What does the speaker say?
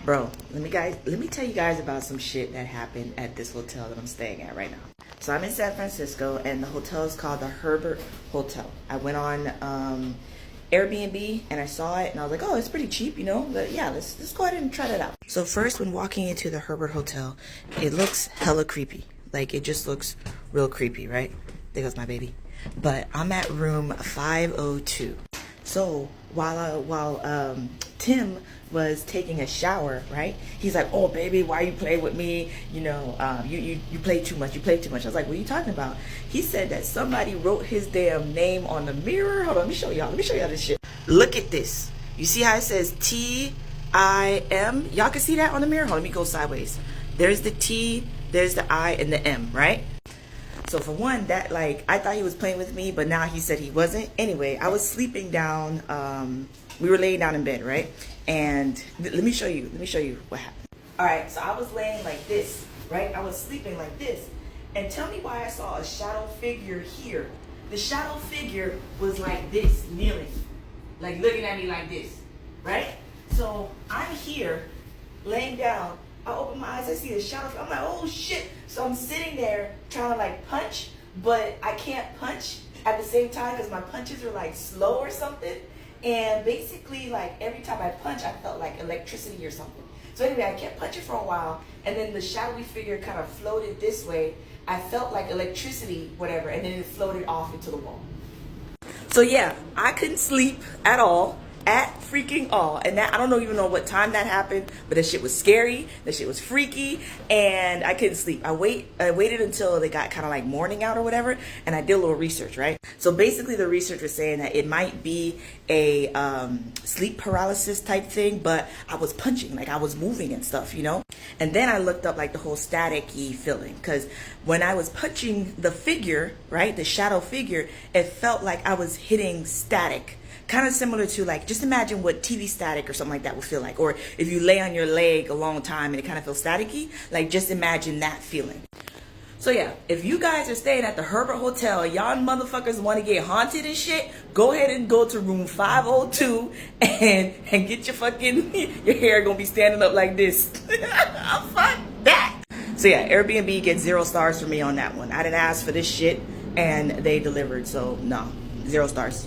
Bro, let me tell you guys about some shit that happened at this hotel that I'm staying at right now. So I'm in San Francisco, and the hotel is called the Herbert Hotel. I went on Airbnb and I saw it and I was like, oh, it's pretty cheap, you know. But yeah, let's go ahead and try that out. So first, when walking into the Herbert Hotel, it looks hella creepy. Like, it just looks real creepy, right? There goes my baby. But I'm at room 502. So while Tim was taking a shower, right? He's like, oh, baby, why you play with me? You know, you play too much. You play too much. I was like, what are you talking about? He said that somebody wrote his damn name on the mirror. Hold on, let me show y'all. Let me show y'all this shit. Look at this. You see how it says T-I-M? Y'all can see that on the mirror? Hold on, let me go sideways. There's the T, there's the I, and the M, right? So for one, that, like, I thought he was playing with me, but now he said he wasn't. Anyway, I was sleeping down. We were laying down in bed, right? And let me show you what happened. All right, so I was laying like this, right? I was sleeping like this. And tell me why I saw a shadow figure here. The shadow figure was like this, kneeling, like looking at me like this, right? So I'm here, laying down. I open my eyes, I see the shadow. I'm like, oh shit. So I'm sitting there trying to like punch, but I can't punch at the same time because my punches are like slow or something. And basically, like, every time I punch, I felt like electricity or something. So anyway, I kept punching for a while, and then the shadowy figure kind of floated this way. I felt like electricity, whatever, and then it floated off into the wall. So yeah, I couldn't sleep at all. At freaking all. And that, I don't even know what time that happened, but that shit was scary, that shit was freaky, and I couldn't sleep. I waited until they got kind of like morning out or whatever, and I did a little research, right? So basically the research was saying that it might be a sleep paralysis type thing, but I was punching, like I was moving and stuff, you know? And then I looked up like the whole static-y feeling, because when I was punching the figure, right, the shadow figure, it felt like I was hitting static. Kind of similar to, like, just imagine what TV static or something like that would feel like. Or if you lay on your leg a long time and it kind of feels staticky, like, just imagine that feeling. So yeah, if you guys are staying at the Herbert Hotel, y'all motherfuckers want to get haunted and shit, go ahead and go to room 502 and get your fucking, your hair gonna be standing up like this. Fuck that. So yeah, Airbnb gets 0 stars for me on that one. I didn't ask for this shit and they delivered, so no, 0 stars.